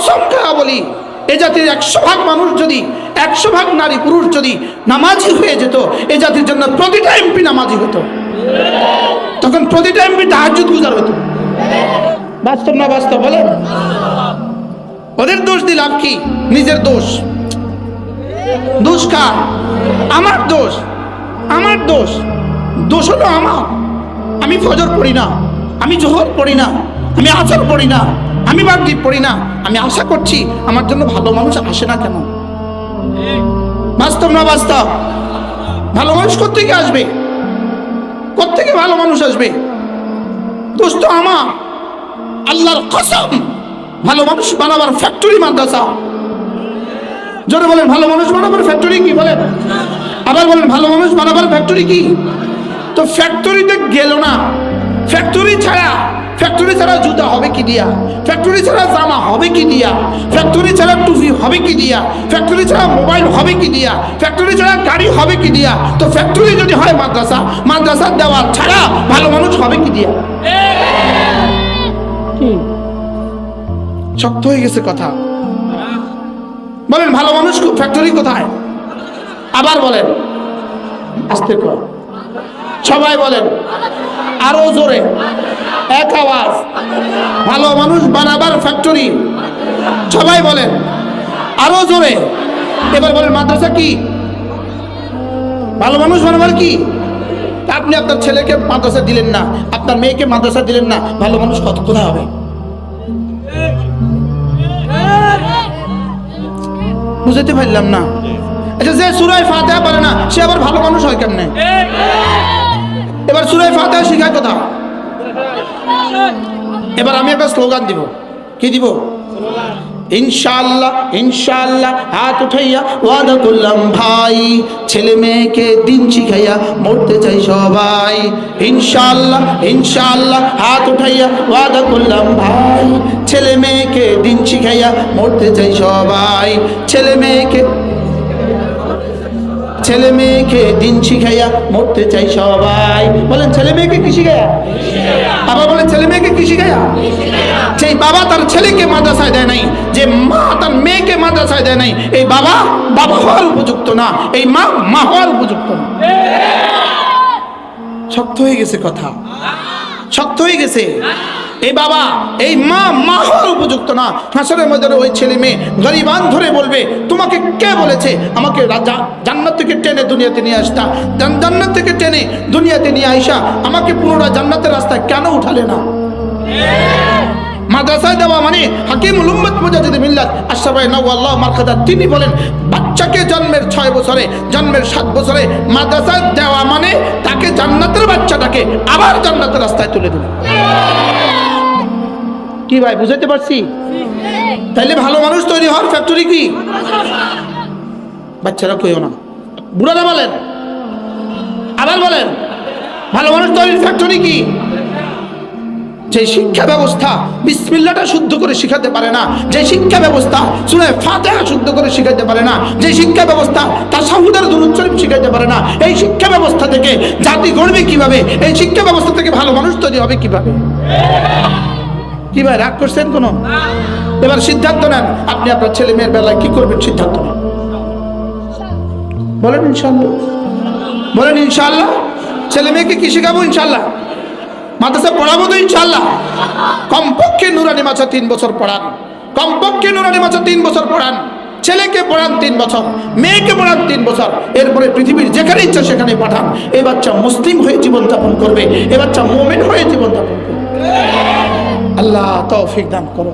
কসম খাওয়া বলি, এ জাতির 100 ভাগ মানুষ যদি, 100 ভাগ নারী পুরুষ যদি নামাজি হয়ে যেত, এ জাতির জন্য প্রতিটা এমপি নামাজি হতো। তখন প্রতিটা এমপি তাহাজ্জুদ গুজার হতো। বাস্তব না বাস্তব বলেন? ওদের দোষ দিয়ে লাভ কি? নিজের দোষ। দোষ কার? আমার দোষ। আমার দোষ। দোষ হলো আমার। আমি ফজর পড়ি না, আমি জোহর পড়ি না, আমি আসর পড়ি না, আমি মাগরিব পড়ি না। আমি আশা করছি আমার জন্য ভালো মানুষ আসে না কেন? বাস্তব না বাস্তব? ভালো মানুষ কোত্থেকে আসবে? কোত্থেকে ভালো মানুষ আসবে? দোষ তো আমার। আল্লাহর কসম, ভালো মানুষ বানাবার ফ্যাক্টরি মাদ্রাসা। জোরে বলেন, ভালো মানুষ বানাবার ফ্যাক্টরি কি? বলেন আবার বলেন, ভালো মানুষ বানাবার ফ্যাক্টরি কি? তো ফ্যাক্টরিতে গেল না। ফ্যাক্টরি ছাড়া জুতা হবে কি দিয়া? ফ্যাক্টরি ছাড়া জামা হবে কি দিয়া? ফ্যাক্টরি ছাড়া টুপি হবে কি দিয়া? ফ্যাক্টরি ছাড়া মোবাইল হবে কি দিয়া? ফ্যাক্টরি ছাড়া গাড়ি হবে কি দিয়া? তো ফ্যাক্টরি যদি হয় মাদ্রাসা, মাদ্রাসার দেওয়াল ছাড়া ভালো মানুষ হবে কি দিয়া? শক্ত হয়ে গেছে কথা। বলেন ভালো মানুষ ফ্যাক্টরি কোথায়? আবার বলেন, আস্তে কর, সবাই বলেন আরো জোরে, এক আওয়াজ। ভালো মানুষ বানাবার ফ্যাক্টরি, সবাই বলেন আরো জোরে। এবার বলেন মাদ্রাসা কি? ভালো মানুষ বানাবার কি? আপনি আপনার ছেলেকে মাদ্রাসা দিলেন না, আপনার মেয়েকে মাদ্রাসা দিলেন না, ভালো মানুষ কত কোথায় হবে? বুঝতে পারলাম না। আচ্ছা, যে সূরা ফাতিহা পারে না সে আবার ভালো মানুষ হয় কেমনে? এবার সূরা ফাতিহা শিখায় কথা। এবার আমি একটা স্লোগান দিব। কি দিব? ইনশাআল্লাহ ইনশাআল্লাহ হাত উঠাইয়া ওয়াদা করলাম ভাই, ছেলে মেয়েকে দিন শিখাইয়া মরতে চাই সবাই। ইনশাআল্লাহ ইনশাআল্লাহ হাত উঠাইয়া ওয়াদা করলাম ভাই, ছেলে মেয়েকে দিন শিখাইয়া মরতে চাই সবাই। ছেলে মেয়েকে দিন শিখাইয়া মরতে চাই সবাই। বলেন ছেলে মেয়েকে কি শিখাইয়া? আবার বলেন ছেলে মেয়েকে কি শিখাইয়া? যে বাবা তার ছেলেকে মাদ্রাসায় দেয় নাই, যে মা তার মেয়েকে মাদ্রাসায় দেয় নাই, এই বাবা হওয়ার উপযুক্ত না, এই মা হওয়ার উপযুক্ত না। শক্ত হয়ে গেছে কথা, শক্ত হয়ে গেছে। এই বাবা এই মা হওয়ার উপযুক্ত না। হাসরের ময়দানে ওই ছেলে মেয়ে গরিবান ধরে বলবে, তোমাকে কে বলেছে আমাকে জান্নাত থেকে টেনে দুনিয়াতে নিয়ে আসতা? জান্নাত থেকে টেনে দুনিয়াতে নিয়ে আইসা আমাকে পুনরায় জান্নাতের রাস্তায় কেন উঠালে না? মাদ্রাসায় দেওয়া মানে হাকিমুল উম্মত মুজাদ্দিদ মিল্লাত আশরাফে নওয়াল্লাহ মারকাদা, তিনি বলেন বাচ্চাকে জন্মের 6 বছরে, জন্মের 7 বছরে মাদ্রাসায় দেওয়া মানে তাকে জান্নাতের বাচ্চাটাকে আবার জান্নাতের রাস্তায় তুলে দেবে। কি ভাই বুঝাইতে পারছি? তাইলে ভালো মানুষ তৈরি হওয়ার ফ্যাক্টরি কি? বাচ্চারা কইও না, বুড়ারা বলেন, আবার বলেন ভালো মানুষ তৈরির ফ্যাক্টরি কি? যে শিক্ষা ব্যবস্থা বিসমিল্লাহটা শুদ্ধ করে শিখাতে পারে না, যে শিক্ষা ব্যবস্থা সূরা ফাতিহা শুদ্ধ করে শিখাতে পারে না, যে শিক্ষা ব্যবস্থা তাশাহুদের দুরূদ শরীফ শিখাতে পারে না, এই শিক্ষা ব্যবস্থা থেকে জাতি গড়বে কিভাবে? এই শিক্ষা ব্যবস্থা থেকে ভালো মানুষ তৈরি হবে কিভাবে? কি ভাই রাগ করছেন কোন? এবার সিদ্ধান্ত নেন, আপনি আপনার ছেলে মেয়ের বেলায় কি করবেন? সিদ্ধান্ত নেন, বলেন ইনশাআল্লাহ, বলেন ইনশাআল্লাহ। ছেলে মেয়েকে কি শেখাবো? ইনশাআল্লাহ মাদ্রাসা পড়াবো তো ইনশাআল্লাহ। কমপক্ষে নুরানি মাদ্রাসা 3 বছর পড়ান, কমপক্ষে নুরানি মাদ্রাসা 3 বছর পড়ান। ছেলেকে পড়ান 3 বছর, মেয়েকে পড়ান 3 বছর, এরপরে পৃথিবীর যেখানে ইচ্ছা সেখানে পাঠান। এই বাচ্চা মুসলিম হয়ে জীবনযাপন করবে, এই বাচ্চা মুমিন হয়ে জীবনযাপন করবে। আল্লাহ তৌফিক দান করো।